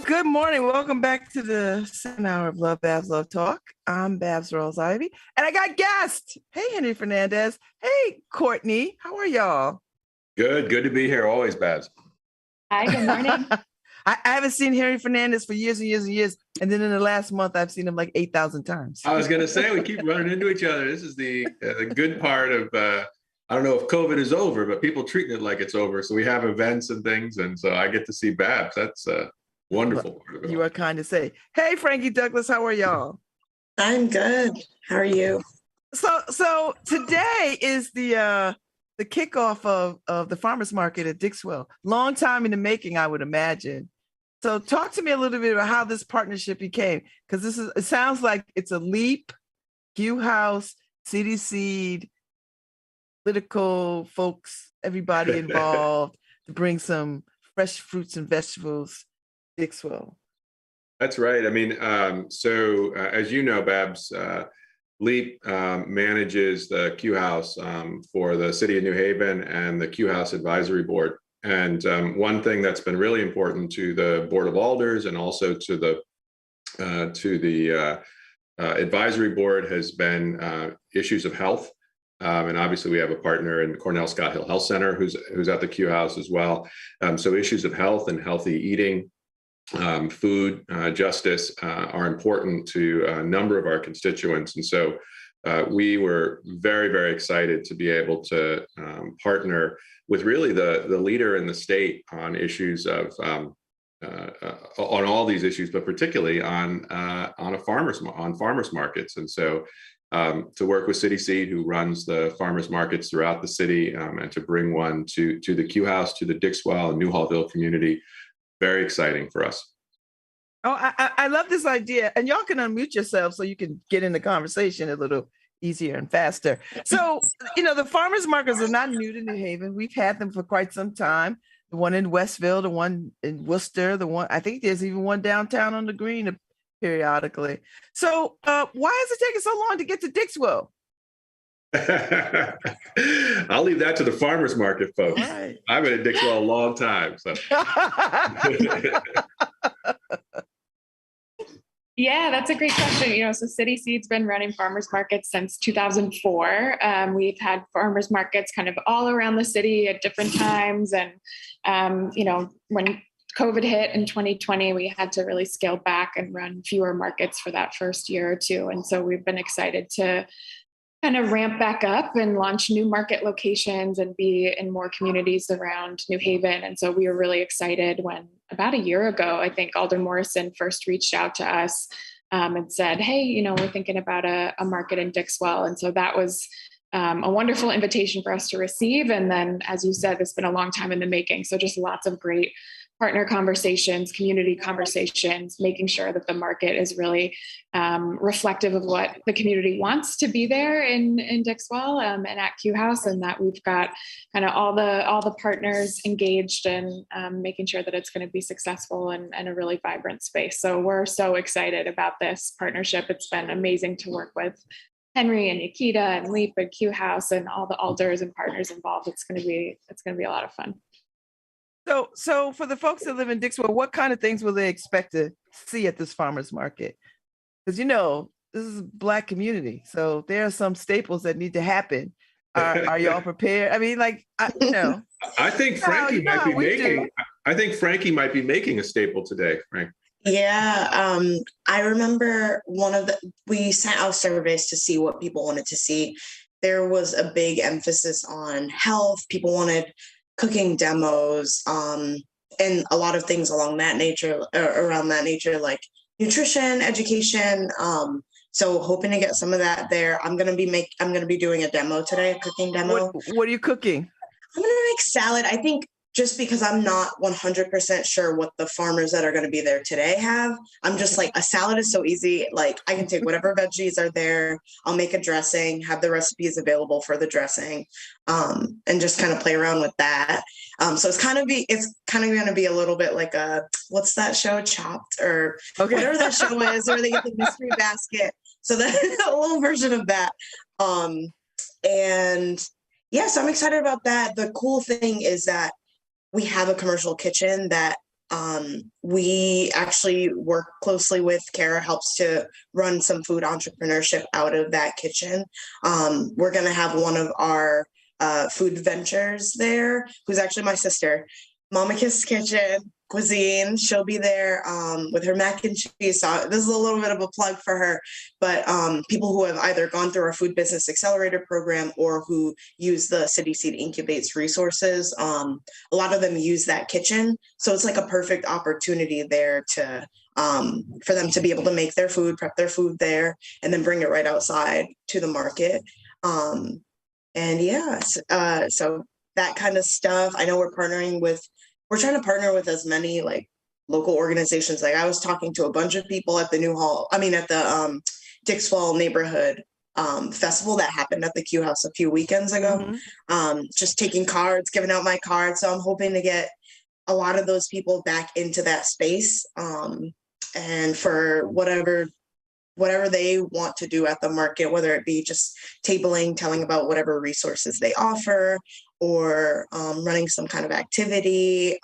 Good morning. Welcome back to the second hour of LoveBabz, LoveTalk. I'm Babz Rawls-Ivy, and I got guests. Hey, Henry Fernandez. Hey, Courtney. How are y'all? Good to be here. Always, Babz. Hi, good morning. I haven't seen Henry Fernandez for years and years and years, and then in the last month, I've seen him like 8,000 times. I was going to say, we keep running into each other. This is the good part of, I don't know if COVID is over, but people treating it like it's over. So we have events and things, and so I get to see Babz. That's wonderful. You are kind to say. Hey, Frankie Douglas, how are y'all? I'm good. How are you? So today is the kickoff of the farmers market at Dixwell. Long time in the making, I would imagine. So talk to me a little bit about how this partnership became, because it sounds like it's a leap, Q House, City Seed, political folks, everybody involved to bring some fresh fruits and vegetables. Dixwell. That's right. I mean, as you know, Babz, LEAP manages the Q House for the City of New Haven and the Q House Advisory Board. And one thing that's been really important to the Board of Alders and also to the Advisory Board has been issues of health. And obviously, we have a partner in Cornell Scott Hill Health Center who's at the Q House as well. So issues of health and healthy eating, food justice are important to a number of our constituents. And so we were very, very excited to be able to partner with really the leader in the state on issues of on all these issues, but particularly on farmers markets. And so to work with City Seed, who runs the farmers markets throughout the city, and to bring one to the Q House, to the Dixwell and Newhallville community. Very exciting for us. Oh, I love this idea. And y'all can unmute yourselves so you can get in the conversation a little easier and faster. So, the farmers markets are not new to New Haven. We've had them for quite some time. The one in Westville, the one in Worcester, I think there's even one downtown on the Green periodically. So why is it taking so long to get to Dixwell? I'll leave that to the farmers market folks. Right. I've been at Dixwell a long time. So. Yeah, that's a great question. So City Seed's been running farmers markets since 2004. We've had farmers markets kind of all around the city at different times. And, when COVID hit in 2020, we had to really scale back and run fewer markets for that first year or two. And so we've been excited to kind of ramp back up and launch new market locations and be in more communities around New Haven. And so we were really excited when about a year ago, I think Alder Morrison first reached out to us and said, hey, we're thinking about a market in Dixwell. And so that was a wonderful invitation for us to receive. And then, as you said, it's been a long time in the making. So just lots of great partner conversations, community conversations, making sure that the market is really reflective of what the community wants to be there in Dixwell and at Q House, and that we've got kind of all the partners engaged and making sure that it's going to be successful and a really vibrant space. So we're so excited about this partnership. It's been amazing to work with Henry and Nikita and Leap and Q House and all the alders and partners involved. It's going to be a lot of fun. So for the folks that live in Dixwell, what kind of things will they expect to see at this farmers market? Because this is a Black community, so there are some staples that need to happen. Are y'all prepared? I mean, I think Frankie might be making. I think Frankie might be making a staple today, Frank. Yeah, I remember we sent out surveys to see what people wanted to see. There was a big emphasis on health. People wanted cooking demos, and a lot of things around that nature, like nutrition, education. So hoping to get some of that there. I'm gonna be doing a demo today, a cooking demo. What are you cooking? I'm gonna make salad. I think just because I'm not 100% sure what the farmers that are going to be there today have. I'm just like, a salad is so easy. Like, I can take whatever veggies are there. I'll make a dressing, have the recipes available for the dressing, and just kind of play around with that. So it's kind of going to be a little bit like what's that show, Chopped, or whatever that show is, where they get the mystery basket. So that's a little version of that. And yeah, so I'm excited about that. The cool thing is that we have a commercial kitchen that We actually work closely with Kara, helps to run some food entrepreneurship out of that kitchen. We're going to have one of our food ventures there, who's actually my sister, Mama Kiss Kitchen Cuisine. She'll be there with her mac and cheese. So this is a little bit of a plug for her, but people who have either gone through our food business accelerator program or who use the City Seed Incubates resources, a lot of them use that kitchen. So it's like a perfect opportunity there to for them to be able to make their food, prep their food there, and then bring it right outside to the market. And yeah, so that kind of stuff. I know we're trying to partner with as many like local organizations. Like I was talking to a bunch of people at the at the Dixwell neighborhood festival that happened at the Q House a few weekends ago. Just taking cards, giving out my cards. So I'm hoping to get a lot of those people back into that space. And for whatever they want to do at the market, whether it be just tabling, telling about whatever resources they offer, or running some kind of activity,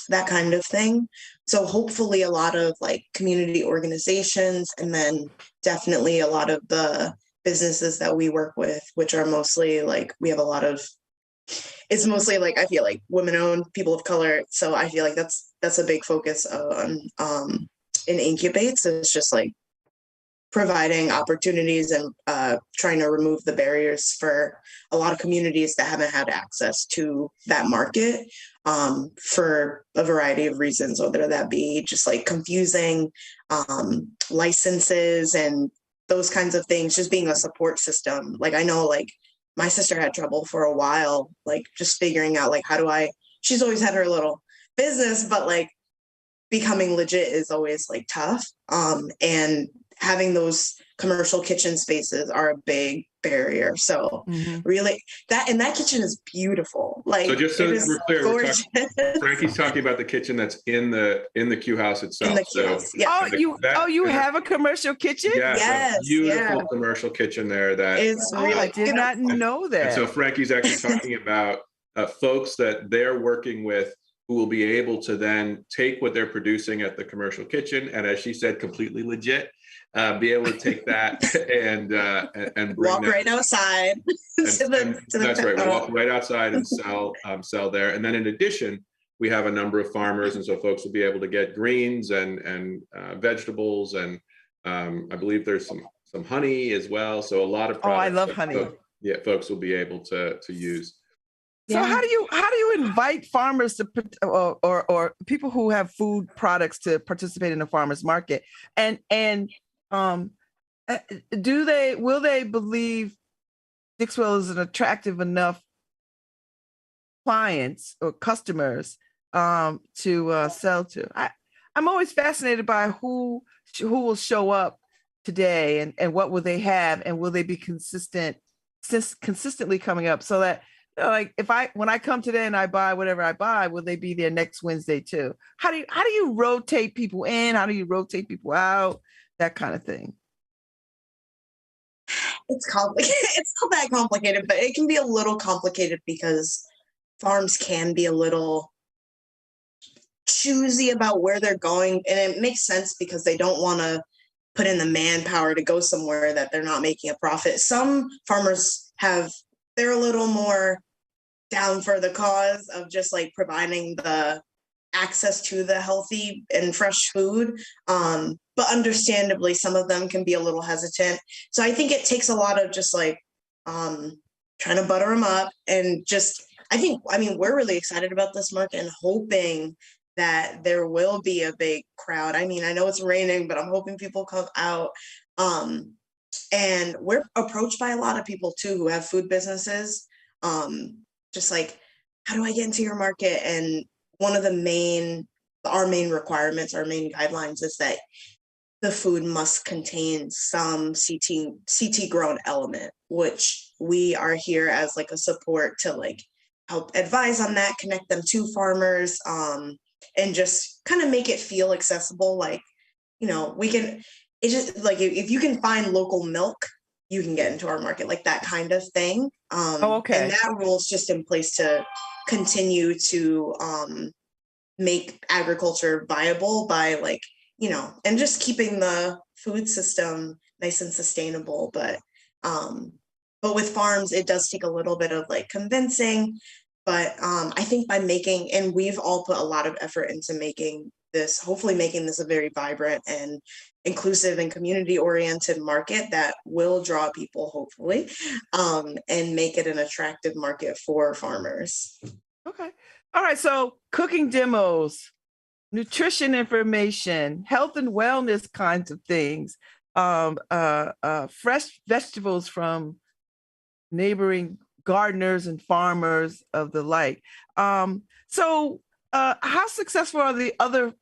that kind of thing. So hopefully a lot of like community organizations, and then definitely a lot of the businesses that we work with, which are mostly like, it's mostly like, I feel like women owned, people of color. So I feel like that's a big focus on in Incubates. It's just like providing opportunities and trying to remove the barriers for a lot of communities that haven't had access to that market for a variety of reasons, whether that be just like confusing licenses and those kinds of things, just being a support system. Like I know like my sister had trouble for a while, like just figuring out like, she's always had her little business, but like becoming legit is always like tough. And having those commercial kitchen spaces are a big barrier. So really that kitchen is beautiful. Like, so just so we're clear, Frankie's talking about the kitchen that's in the Q House itself. In the Q House, yeah. You have a commercial kitchen? Yes, beautiful commercial kitchen there. That it's really I did not know that. And so Frankie's actually talking about folks that they're working with who will be able to then take what they're producing at the commercial kitchen, and as she said, completely legit, be able to take that and bring walk right outside that's right, walk right outside and sell there. And then in addition, we have a number of farmers, and so folks will be able to get greens and vegetables, and I believe there's some honey as well. So a lot of products I love honey. Folks will be able to use. So how do you invite farmers to or people who have food products to participate in the farmers market? And will they believe Dixwell is an attractive enough clients or customers to sell to? I'm always fascinated by who will show up today and what will they have, and will they be consistently coming up, so that like when I come today and I buy whatever I buy, will they be there next Wednesday too? How do you rotate people in? How do you rotate people out? That kind of thing. It's complicated. It's not that complicated, but it can be a little complicated because farms can be a little choosy about where they're going. And it makes sense because they don't want to put in the manpower to go somewhere that they're not making a profit. Some farmers they're a little more down for the cause of just like providing the access to the healthy and fresh food. But understandably, some of them can be a little hesitant. So I think it takes a lot of just like trying to butter them up and we're really excited about this market and hoping that there will be a big crowd. I mean, I know it's raining, but I'm hoping people come out. And we're approached by a lot of people too who have food businesses. Just like, how do I get into your market? And one of our main requirements, our main guidelines is that the food must contain some CT grown element, which we are here as like a support to like help advise on that, connect them to farmers, and just kind of make it feel accessible. Like, it's just like if you can find local milk, you can get into our market, like that kind of thing. Okay. And that rule is just in place to continue to make agriculture viable by like, you know, and just keeping the food system nice and sustainable. But with farms, it does take a little bit of like convincing. But I think by making, and we've all put a lot of effort into making this, hopefully making this a very vibrant and inclusive and community oriented market that will draw people, hopefully, and make it an attractive market for farmers. Okay. All right. So cooking demos, nutrition information, health and wellness kinds of things, fresh vegetables from neighboring gardeners and farmers of the like. So how successful are the other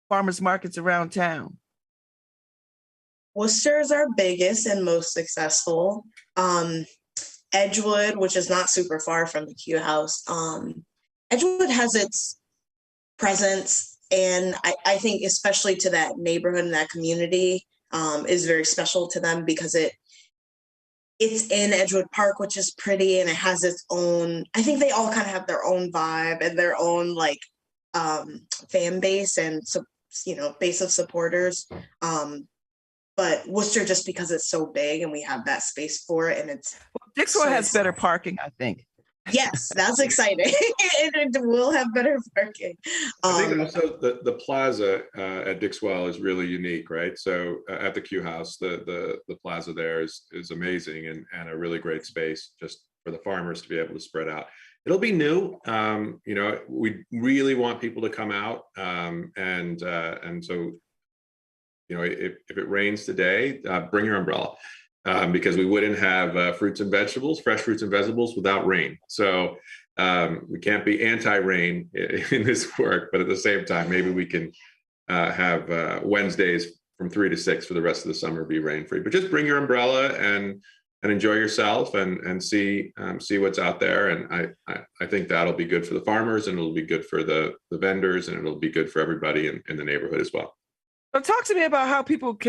farmers markets around town? Worcester is our biggest and most successful. Edgewood, which is not super far from the Q House, Edgewood has its presence, and I think especially to that neighborhood and that community is very special to them because it's in Edgewood Park, which is pretty, and it has its own, I think they all kind of have their own vibe and their own like fan base and, so, you know, base of supporters. But Worcester, just because it's so big and we have that space for it, and it's Dixwell has better parking, I think. Yes, that's exciting. It will have better parking. I think also the plaza at Dixwell is really unique, right? So at the Q House, the plaza there is amazing and a really great space just for the farmers to be able to spread out. It'll be new. You know, we really want people to come out, and so, you know, if it rains today, bring your umbrella. Because we wouldn't have fruits and vegetables, fresh fruits and vegetables without rain. So we can't be anti-rain in this work, but at the same time, maybe we can have Wednesdays from 3 to 6 for the rest of the summer be rain-free. But just bring your umbrella and enjoy yourself and see what's out there. And I think that'll be good for the farmers, and it'll be good for the vendors, and it'll be good for everybody in the neighborhood as well. So talk to me about how people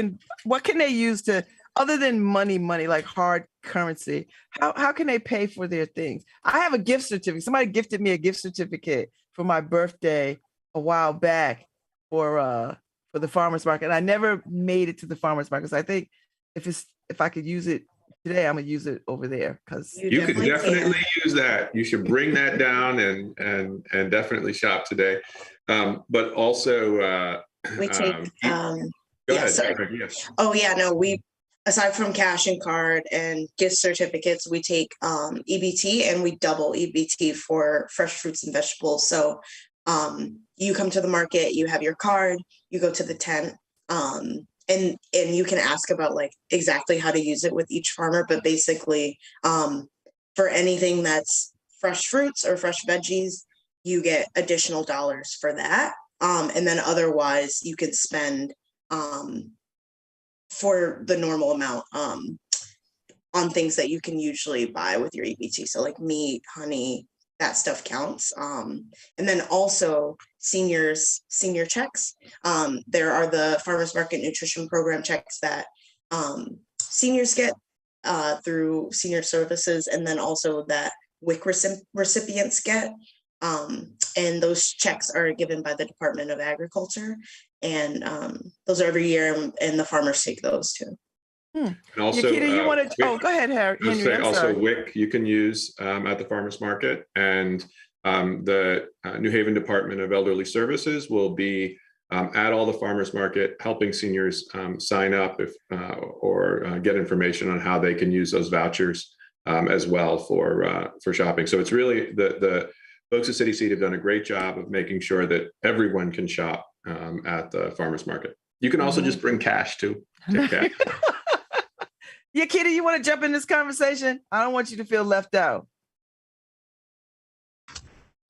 what can they use to, other than money, like hard currency, how can they pay for their things? I have a gift certificate. Somebody gifted me a gift certificate for my birthday a while back for the farmer's market. And I never made it to the farmer's market. So I think if I could use it today, I'm gonna use it over there because you could definitely use that. You should bring that down and definitely shop today. But also we take yes. Oh yeah, no, we, aside from cash and card and gift certificates, we take EBT, and we double EBT for fresh fruits and vegetables. So you come to the market, you have your card, you go to the tent, and you can ask about like exactly how to use it with each farmer. But basically, for anything that's fresh fruits or fresh veggies, you get additional dollars for that. And then otherwise you could spend for the normal amount on things that you can usually buy with your EBT. So like meat, honey, that stuff counts. And then also senior checks. There are the Farmers Market Nutrition Program checks that seniors get through senior services, and then also that WIC recipients get. And those checks are given by the Department of Agriculture, and those are every year, and the farmers take those too. And also, Nikita, you want to? Oh, go ahead, Henry. Also, WIC you can use at the farmers market, and the New Haven Department of Elderly Services will be at all the farmers market, helping seniors sign up or get information on how they can use those vouchers as well for shopping. So it's really the folks at City Seed have done a great job of making sure that everyone can shop at the farmers market. You can also just bring cash too. Take cash. Yeah, Kitty, you want to jump in this conversation? I don't want you to feel left out.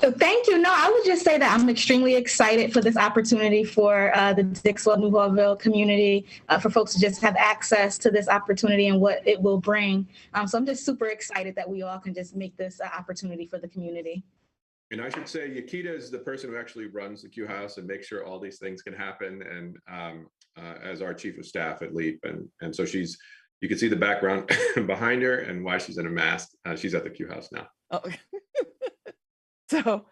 So thank you. No, I would just say that I'm extremely excited for this opportunity for the Dixwell Newhallville community, for folks to just have access to this opportunity and what it will bring. So I'm just super excited that we all can just make this opportunity for the community. And I should say, Yakita is the person who actually runs the Q House and makes sure all these things can happen, and as our chief of staff at LEAP. And so you can see the background behind her and why she's in a mask. She's at the Q House now. Oh. So,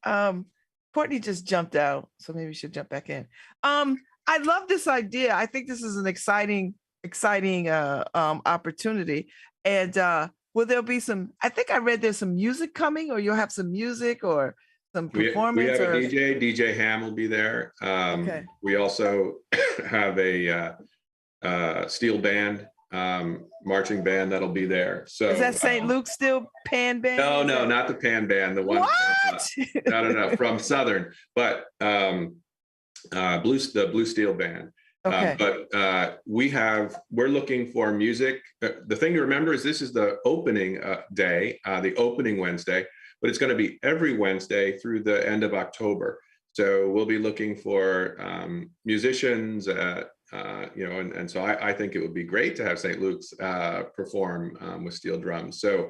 Courtney just jumped out, so maybe we should jump back in. I love this idea. I think this is an exciting opportunity. And will there be some? I think I read there's some music coming, or you'll have some music or some performance. We have or... a DJ. DJ Ham will be there. Okay. We also have a steel band, marching band that'll be there. So is that St. Luke's steel pan band? No, not the pan band. The one. What? No, from Southern, but the Blue Steel band. Okay. But we're looking for music. The thing to remember is this is the opening day, the opening Wednesday, but it's going to be every Wednesday through the end of October. So we'll be looking for musicians, and so I think it would be great to have St. Luke's perform with steel drums. So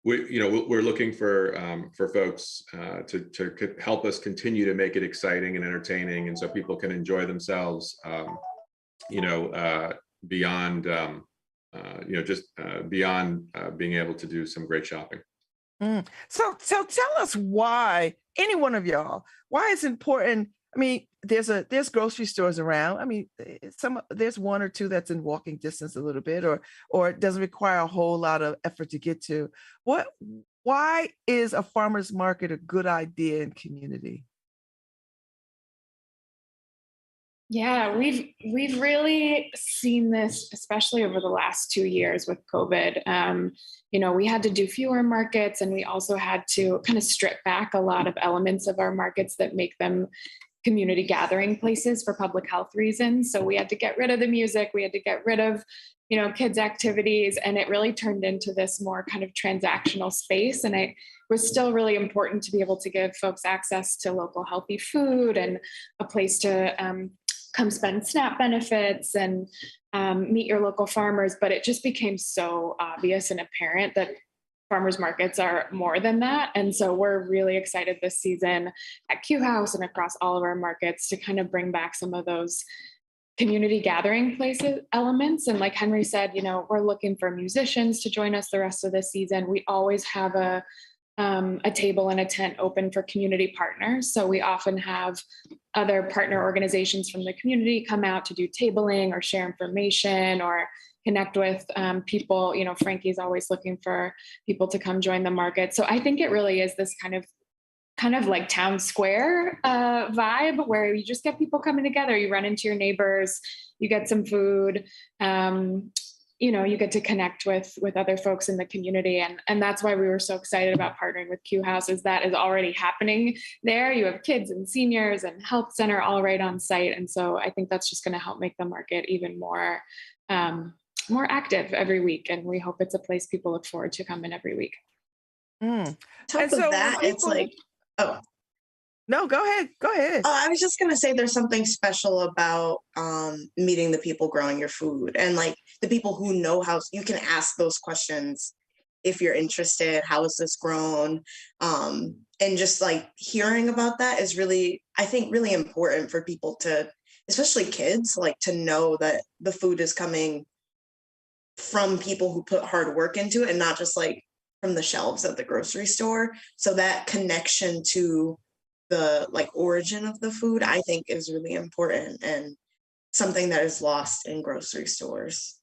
we're looking for folks to help us continue to make it exciting and entertaining, and so people can enjoy themselves, beyond beyond being able to do some great shopping. So tell us why, any one of y'all, why it's important. I mean, there's grocery stores around. I mean, there's one or two that's in walking distance a little bit, or it doesn't require a whole lot of effort to get to. Why is a farmer's market a good idea in community? Yeah, we've really seen this, especially over the last 2 years with COVID. We had to do fewer markets, and we also had to kind of strip back a lot of elements of our markets that make them community gathering places for public health reasons. So we had to get rid of the music, we had to get rid of, kids' activities, and it really turned into this more kind of transactional space. And it was still really important to be able to give folks access to local healthy food and a place to come spend SNAP benefits and meet your local farmers. But it just became so obvious and apparent that farmers markets are more than that. And so we're really excited this season at Q House and across all of our markets to kind of bring back some of those community gathering places elements. And like Henry said, we're looking for musicians to join us the rest of the season. We always have a table and a tent open for community partners. So we often have other partner organizations from the community come out to do tabling or share information or connect with people. Frankie's always looking for people to come join the market. So I think it really is this kind of like town square vibe where you just get people coming together. You run into your neighbors, you get some food, you get to connect with other folks in the community. And that's why we were so excited about partnering with Q House, is that is already happening there. You have kids and seniors and health center all right on site. And so I think that's just going to help make the market even more active every week. And we hope it's a place people look forward to coming every week. Top of that, it's like, no, go ahead. I was just going to say there's something special about meeting the people growing your food, and like the people who know how you can ask those questions if you're interested. How is this grown? And just like hearing about that is really, I think, really important for people to, especially kids, like to know that the food is coming from people who put hard work into it and not just like from the shelves at the grocery store. So that connection to the like origin of the food, I think, is really important and something that is lost in grocery stores.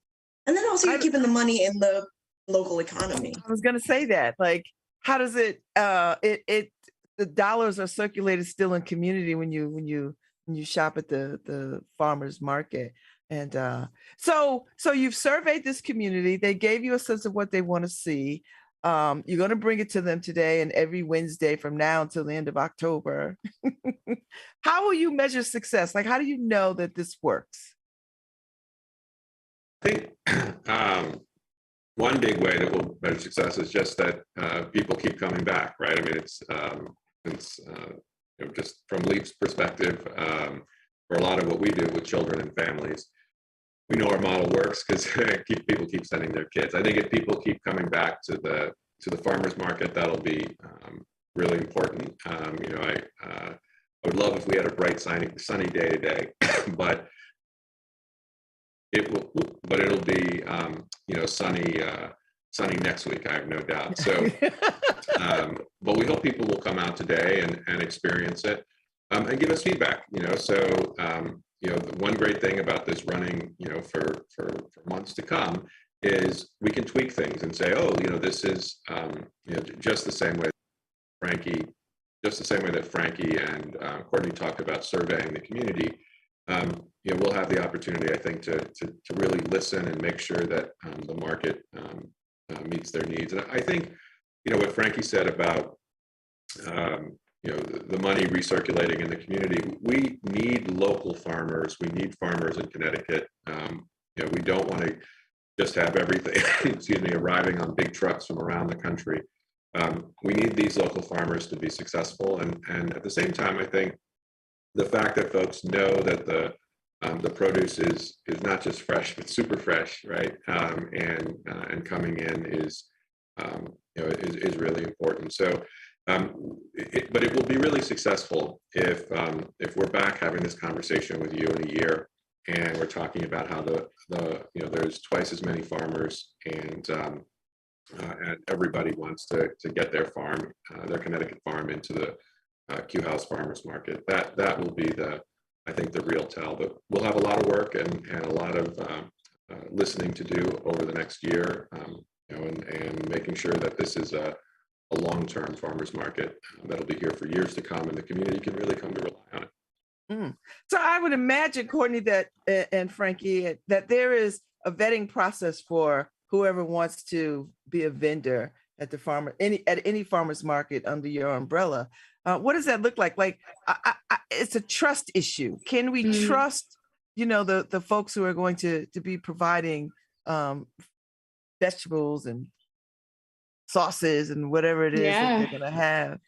And then also you're keeping the money in the local economy. I was going to say that, like, how does it the dollars are circulated still in community when you shop at the farmers market. And so you've surveyed this community. They gave you a sense of what they want to see. You're going to bring it to them today and every Wednesday from now until the end of October. How will you measure success? Like, how do you know that this works? I think one big way that we'll measure success is just that people keep coming back, right? I mean, it's just from Leap's perspective, for a lot of what we do with children and families, we know our model works because people keep sending their kids. I think if people keep coming back to the farmers market, that'll be really important. I would love if we had a bright, sunny day today, but it'll be sunny sunny next week, I have no doubt. So, but we hope people will come out today and experience it and give us feedback. So the one great thing about this running, for months to come is we can tweak things and say, oh, this is just the same way that Frankie and Courtney talked about surveying the community. We'll have the opportunity, I think, to really listen and make sure that the market meets their needs. And I think, what Frankie said about the money recirculating in the community, we need local farmers. We need farmers in Connecticut. We don't want to just have everything, arriving on big trucks from around the country. We need these local farmers to be successful. And at the same time, I think the fact that folks know that the produce is not just fresh, but super fresh, right? And coming in is really important. So, but it will be really successful if we're back having this conversation with you in a year, and we're talking about how there's twice as many farmers, and everybody wants to get their their Connecticut farm into the Q House Farmers Market. That will be I think the real tell. But we'll have a lot of work and a lot of listening to do over the next year, and making sure that this is a long-term farmers market that'll be here for years to come, and the community can really come to rely on it. So I would imagine, Courtney, that and Frankie, that there is a vetting process for whoever wants to be a vendor at any farmers market under your umbrella. What does that look like? Like, it's a trust issue. Can we trust, the folks who are going to be providing vegetables and sauces and whatever it is that they're going to have?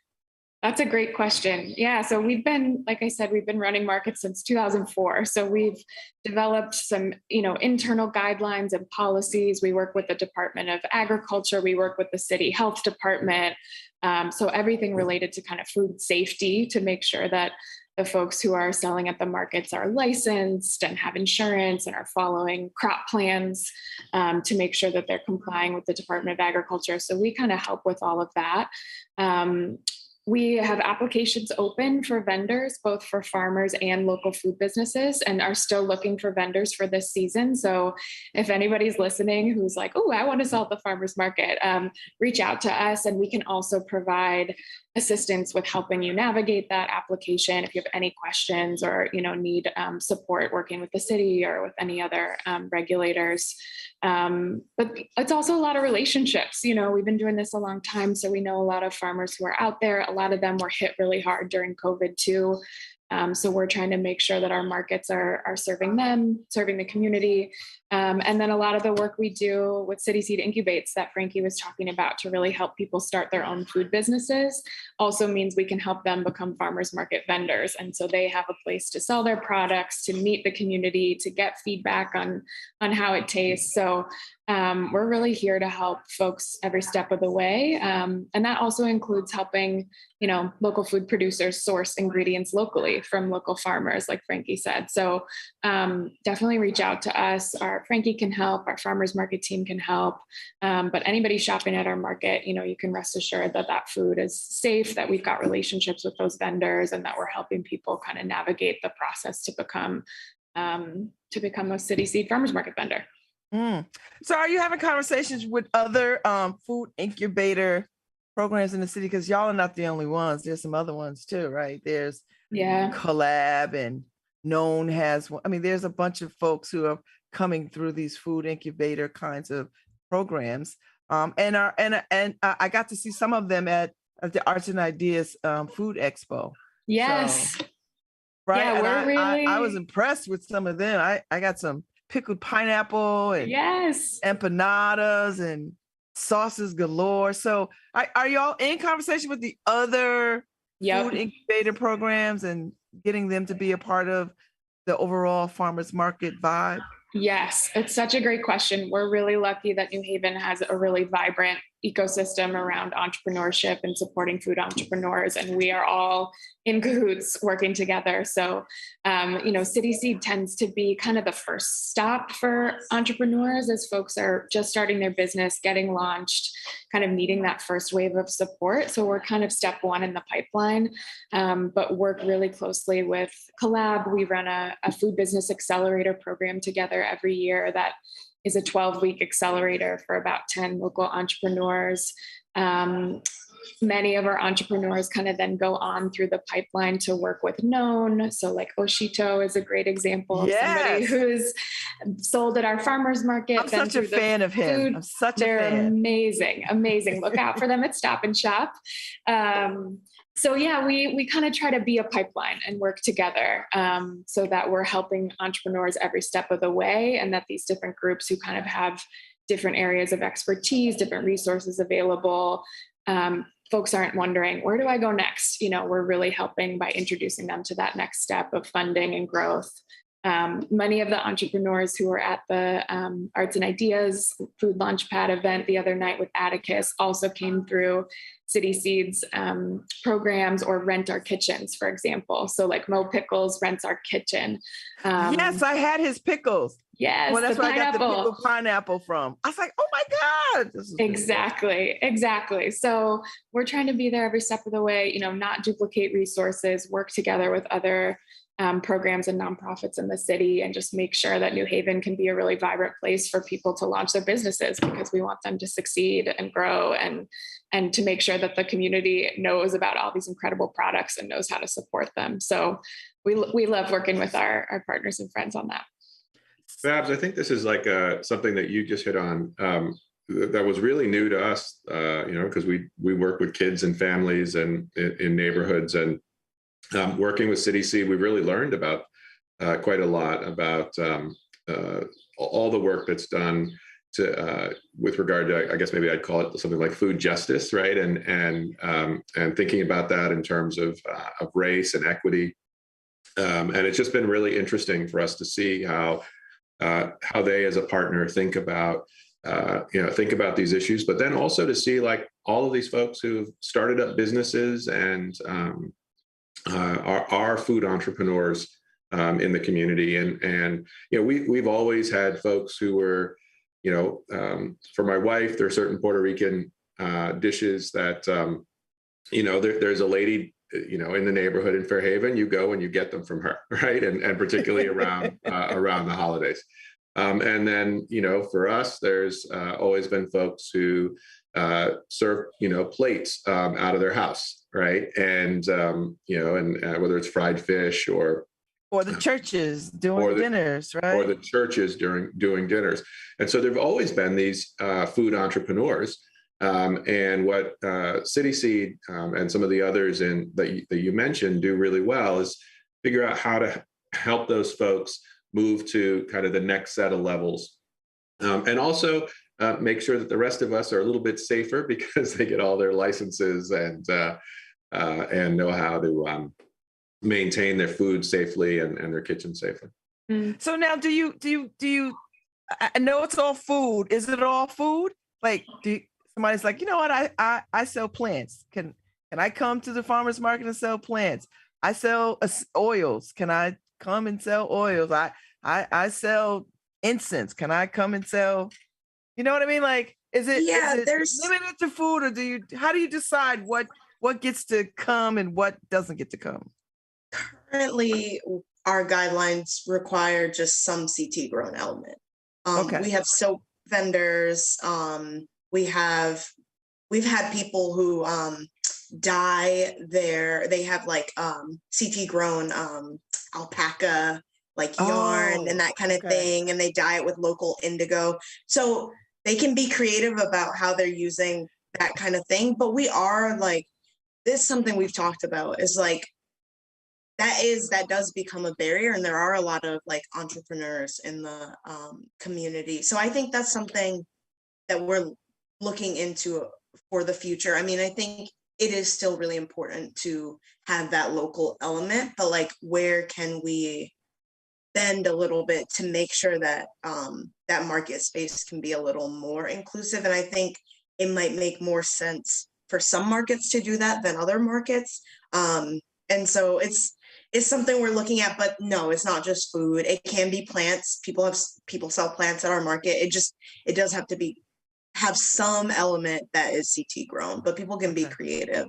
That's a great question. Yeah. So like I said, we've been running markets since 2004. So we've developed some, internal guidelines and policies. We work with the Department of Agriculture. We work with the city health department. So everything related to kind of food safety, to make sure that the folks who are selling at the markets are licensed and have insurance and are following crop plans, to make sure that they're complying with the Department of Agriculture. So we kind of help with all of that. We have applications open for vendors, both for farmers and local food businesses, and are still looking for vendors for this season. So if anybody's listening who's like, oh, I want to sell at the farmers market, reach out to us, and we can also provide assistance with helping you navigate that application if you have any questions or need support working with the city or with any other regulators. But it's also a lot of relationships. We've been doing this a long time, so we know a lot of farmers who are out there. A lot of them were hit really hard during COVID too. So we're trying to make sure that our markets are serving them, serving the community. And then a lot of the work we do with City Seed Incubates that Frankie was talking about to really help people start their own food businesses also means we can help them become farmers market vendors. And so they have a place to sell their products, to meet the community, to get feedback on how it tastes. So we're really here to help folks every step of the way. And that also includes helping, local food producers source ingredients locally from local farmers, like Frankie said. So definitely reach out to us. Frankie can help, our farmers market team can help. But anybody shopping at our market, you can rest assured that food is safe, that we've got relationships with those vendors, and that we're helping people kind of navigate the process to become a City Seed farmers market vendor. So are you having conversations with other food incubator programs in the city? Because y'all are not the only ones. There's some other ones too, right? There's Collab, and Known has one. I mean, there's a bunch of folks who are coming through these food incubator kinds of programs. And I got to see some of them at the Arts and Ideas Food Expo. Yes. So, right. Yeah, and I was impressed with some of them. I got some pickled pineapple and empanadas and sauces galore. So are y'all in conversation with the other food incubator programs and getting them to be a part of the overall farmers market vibe? Yes, it's such a great question. We're really lucky that New Haven has a really vibrant ecosystem around entrepreneurship and supporting food entrepreneurs, and we are all in cahoots working together. So, City Seed tends to be kind of the first stop for entrepreneurs as folks are just starting their business, getting launched, kind of needing that first wave of support. So we're kind of step one in the pipeline, but work really closely with Collab. We run a food business accelerator program together every year that is a 12-week accelerator for about 10 local entrepreneurs. Many of our entrepreneurs kind of then go on through the pipeline to work with Known. So like Oshito is a great example of somebody who's sold at our farmers market. I'm such a fan of him. I'm such a fan. They're amazing, amazing. Look out for them at Stop and Shop. So yeah, we kind of try to be a pipeline and work together so that we're helping entrepreneurs every step of the way, and that these different groups who kind of have different areas of expertise, different resources available, folks aren't wondering, where do I go next? We're really helping by introducing them to that next step of funding and growth. Many of the entrepreneurs who were at the Arts and Ideas Food Launchpad event the other night with Atticus also came through City Seeds programs or Rent Our Kitchens, for example. So like Mo Pickles rents our kitchen. Yes, I had his pickles. Yes, well, that's where pineapple. I got the pickled pineapple from. I was like, oh my God. This is Exactly. So we're trying to be there every step of the way, not duplicate resources, work together with other programs and nonprofits in the city, and just make sure that New Haven can be a really vibrant place for people to launch their businesses, because we want them to succeed and grow, and to make sure that the community knows about all these incredible products and knows how to support them. So we love working with our partners and friends on that. Babz, I think this is like something that you just hit on that was really new to us, because we work with kids and families and in neighborhoods, and working with City Seed, we really learned about quite a lot about all the work that's done with regard to, I guess maybe I'd call it something like food justice, right? And thinking about that in terms of race and equity, and it's just been really interesting for us to see how they as a partner think about these issues, but then also to see like all of these folks who've started up businesses and are food entrepreneurs in the community, and we've always had folks who were, for my wife, there are certain Puerto Rican dishes that there's a lady in the neighborhood in Fairhaven, you go and you get them from her, right? And particularly around the holidays. And then, for us, there's always been folks who serve, plates out of their house, right? And, whether it's fried fish or the churches doing dinners, right? Or the churches doing dinners. And so there've always been these food entrepreneurs. And what City Seed and some of the others that you mentioned do really well is figure out how to help those folks move to kind of the next set of levels, and also make sure that the rest of us are a little bit safer because they get all their licenses and know how to maintain their food safely and their kitchen safely. So now, do you? I know it's all food. Is it all food? Like, somebody's like, you know what? I sell plants. Can I come to the farmers market and sell plants? I sell oils. Can I come and sell oils? I sell incense. Can I come and sell? You know what I mean? Like, is it limited to food, or how do you decide what gets to come and what doesn't get to come? Currently, our guidelines require just some CT grown element. Okay. We have soap vendors. We've had people who dye they have like CT grown alpaca, like yarn and that kind of thing, and they dye it with local indigo. So they can be creative about how they're using that kind of thing. But we are like, this is something we've talked about, is like that does become a barrier, and there are a lot of like entrepreneurs in the community. So I think that's something that we're looking into for the future. I mean, I think it is still really important to have that local element, but like, where can we bend a little bit to make sure that that market space can be a little more inclusive? And I think it might make more sense for some markets to do that than other markets. And so it's something we're looking at, but no, it's not just food. It can be plants. People sell plants at our market. It does have to have some element that is CT grown, but people can be creative.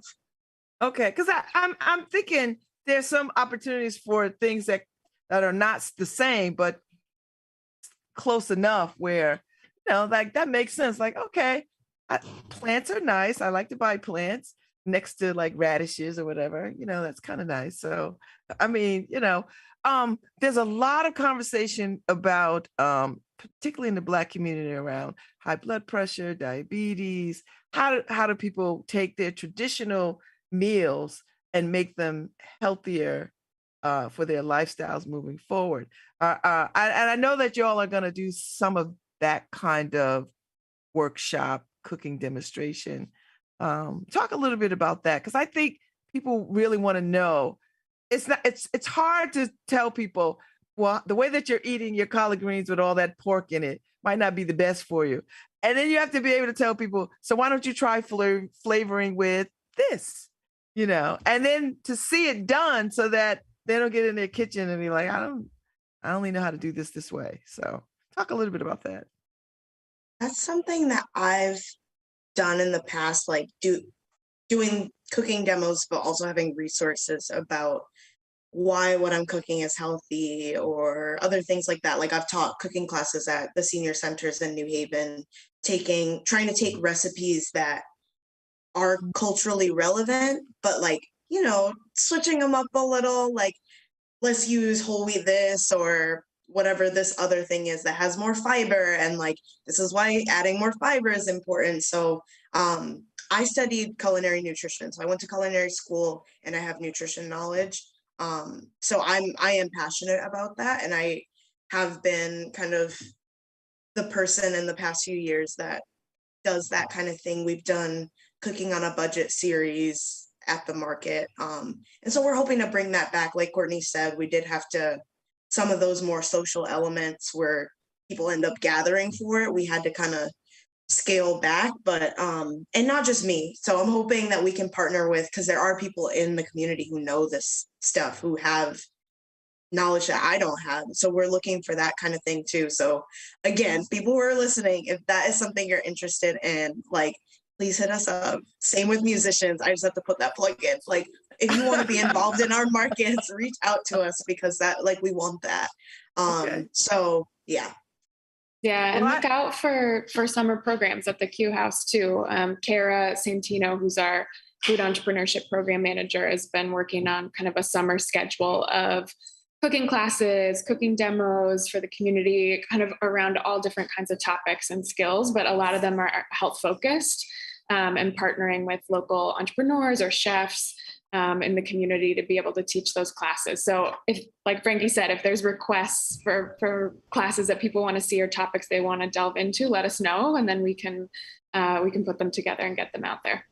Okay, because I'm thinking there's some opportunities for things that are not the same, but close enough where, like that makes sense. Like, okay, plants are nice. I like to buy plants next to like radishes or whatever, that's kind of nice. So, I mean, there's a lot of conversation about, particularly in the Black community, around high blood pressure, diabetes. How do people take their traditional meals and make them healthier for their lifestyles moving forward? And I know that y'all are going to do some of that kind of workshop cooking demonstration. Talk a little bit about that, because I think people really want to know. It's hard to tell people, well, the way that you're eating your collard greens with all that pork in it might not be the best for you. And then you have to be able to tell people, so why don't you try flavoring with this, and then to see it done so that they don't get in their kitchen and be like, I only know how to do this way. So talk a little bit about that. That's something that I've done in the past, like doing cooking demos, but also having resources about why what I'm cooking is healthy or other things like that. Like I've taught cooking classes at the senior centers in New Haven, trying to take recipes that are culturally relevant, but like, switching them up a little, like let's use whole wheat this or whatever this other thing is that has more fiber, and like this is why adding more fiber is important. So I studied culinary nutrition, so I went to culinary school and I have nutrition knowledge. So I am passionate about that, and I have been kind of the person in the past few years that does that kind of thing. We've done cooking on a budget series at the market, and so we're hoping to bring that back. Like Courtney said, we did have to, some of those more social elements where people end up gathering for it, we had to kind of scale back, but and not just me. So I'm hoping that we can partner with, because there are people in the community who know this stuff, who have knowledge that I don't have. So we're looking for that kind of thing too. So again, people who are listening, if that is something you're interested in, like, please hit us up. Same with musicians. I just have to put that plug in. Like, if you want to be involved in our markets, reach out to us, because that, like, we want that. Okay. So yeah. Yeah, and look out for summer programs at the Q House too. Kara Santino, who's our food entrepreneurship program manager, has been working on kind of a summer schedule of cooking classes, cooking demos for the community, kind of around all different kinds of topics and skills, but a lot of them are health focused, and partnering with local entrepreneurs or chefs in the community to be able to teach those classes. So if, like Frankie said, if there's requests for classes that people want to see or topics they want to delve into, let us know, and then we can put them together and get them out there.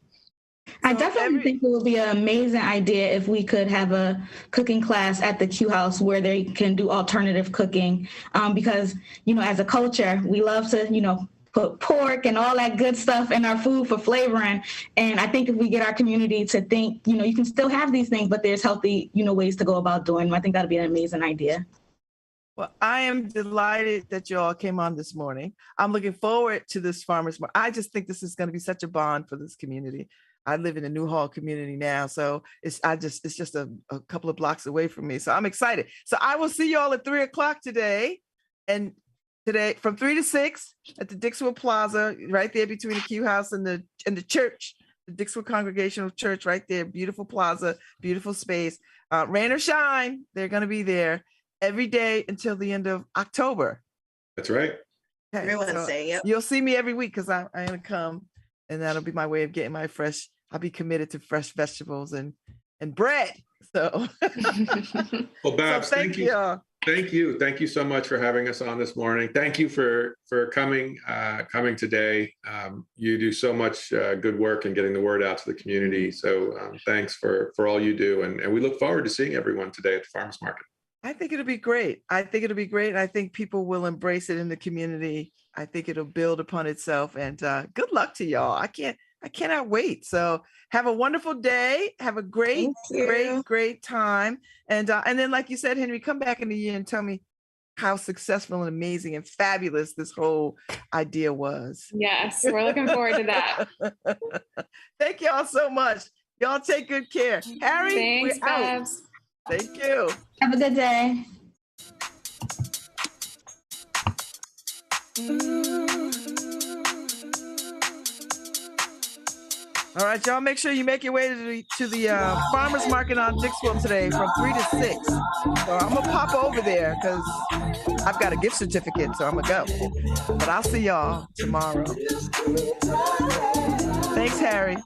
I definitely think it would be an amazing idea if we could have a cooking class at the Q House where they can do alternative cooking, because, as a culture, we love to, put pork and all that good stuff in our food for flavoring. And I think if we get our community to think, you can still have these things, but there's healthy, ways to go about doing them. I think that'd be an amazing idea. Well, I am delighted that you all came on this morning. I'm looking forward to this farmers market. I just think this is going to be such a bond for this community. I live in the Newhall community now, so it's just a couple of blocks away from me. So I'm excited. So I will see you all at 3:00 today, and today from 3 to 6 at the Dixwell Plaza, right there between the Q House and the church, the Dixwell Congregational Church, right there. Beautiful plaza, beautiful space. Rain or shine, they're going to be there every day until the end of October. That's right. Okay, Every Wednesday, yep. You'll see me every week because I'm going to come, and that'll be my way of getting my fresh. I'll be committed to fresh vegetables and bread. So, well, Babz, so thank you. Thank you so much for having us on this morning. Thank you for coming today. You do so much good work in getting the word out to the community. So thanks for all you do. And we look forward to seeing everyone today at the farmers market. I think it'll be great. I think it'll be great. And I think people will embrace it in the community. I think it'll build upon itself. And good luck to y'all. I cannot wait. So have a wonderful day. Have a great, great time. And then, like you said, Henry, come back in the year and tell me how successful and amazing and fabulous this whole idea was. Yes, we're looking forward to that. Thank y'all so much. Y'all take good care. Harry, Thanks, we're out. Babz. Thank you. Have a good day. All right, y'all, make sure you make your way to the farmers market on Dixwell today from 3 to 6. So I'm going to pop over there because I've got a gift certificate, so I'm going to go. But I'll see y'all tomorrow. Thanks, Harry.